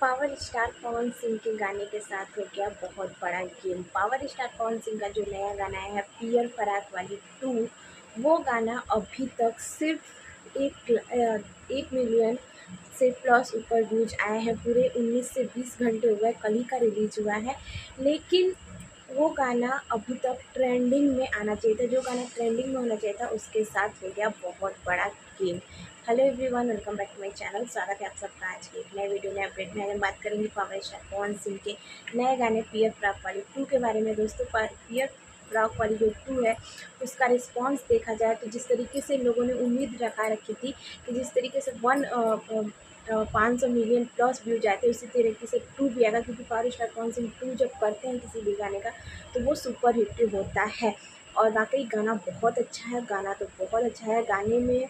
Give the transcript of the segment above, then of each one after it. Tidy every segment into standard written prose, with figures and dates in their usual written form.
Power star Pawan Singh के गाने के साथ हो गया बहुत बड़ा game. Power star Pawan Singh का जो नया गाना है पियर फराक वाली 2, वो गाना अभी तक सिर्फ 1 मिलियन से प्लस ऊपर व्यूज आए हैं। पूरे 19 से 20 घंटे हो गए, कल ही का रिलीज हुआ है। लेकिन वो गाना अभी तक ट्रेंडिंग में आना चाहिए था, जो गाना ट्रेंडिंग में होना चाहिए था उसके साथ हो गया बहुत बड़ा game. Hello everyone, welcome back to my channel. स्वागत है आप सबका आज के एक नए वीडियो नए अपडेट में। हम बात करेंगे पावर स्टार पवन सिंह के नए गाने पियर फ्रॉक वाली 2 के बारे में। दोस्तों, पियर फ्रॉक वाली जो 2 है उसका रिस्पांस देखा जाए तो जिस तरीके से लोगों ने उम्मीद रखा रखी थी कि जिस तरीके से 500 मिलियन प्लस व्यूज आए थे, उसी तरीके से 2 भी आएगा। क्योंकि पावर स्टार पवन सिंह 2 जब करते हैं किसी भी गाने का तो वो सुपर हिट होता है। और वाकई गाना बहुत अच्छा है, गाना तो बहुत अच्छा है। गाने में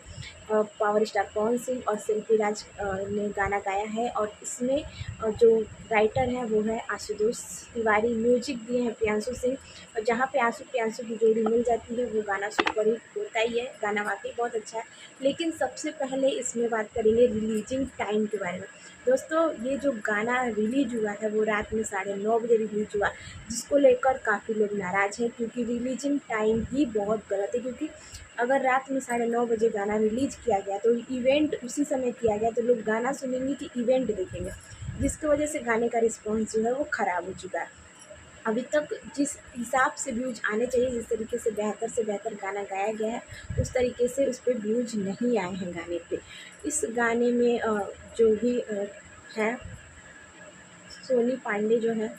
पावर स्टार पवन सिंह और शिल्पी राज ने गाना गाया है। और इसमें जो राइटर है वो है आशुतोष तिवारी, म्यूजिक दिए हैं प्रियांशु सिंह। और जहाँ पे प्रियांशु की जोड़ी मिल जाती है वो गाना सुपर हिट होता ही है। गाना वाकई बहुत अच्छा है। लेकिन सबसे पहले इसमें बात करेंगे रिलीजिंग टाइम के बारे में। दोस्तों, ये जो गाना रिलीज हुआ है वो रात में 9:30 बजे रिलीज हुआ, जिसको लेकर काफ़ी लोग नाराज़ हैं क्योंकि रिलीजिंग टाइम ही बहुत गलत है। क्योंकि अगर रात में 9:30 बजे गाना रिलीज किया गया तो इवेंट उसी समय किया गया तो लोग गाना सुनेंगे कि इवेंट देखेंगे, जिसकी वजह से गाने का रिस्पॉन्स जो है वो ख़राब हो चुका है। अभी तक जिस हिसाब से व्यूज आने चाहिए, जिस तरीके से बेहतर गाना गाया गया है, उस तरीके से उस पर व्यूज नहीं आए हैं गाने पे। इस गाने में जो भी है सोनी पांडे जो है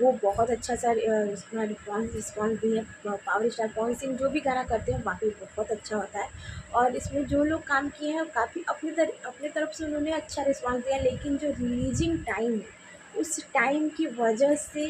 वो बहुत अच्छा सा रिस्पॉन्स दिए। पावर स्टार पवन सिंह जो भी गाना करते हैं वाकई बहुत अच्छा होता है। और इसमें जो लोग काम किए हैं काफ़ी अपनी तरफ से उन्होंने अच्छा रिस्पॉन्स दिया। लेकिन जो रिलीजिंग टाइम है उस टाइम की वजह से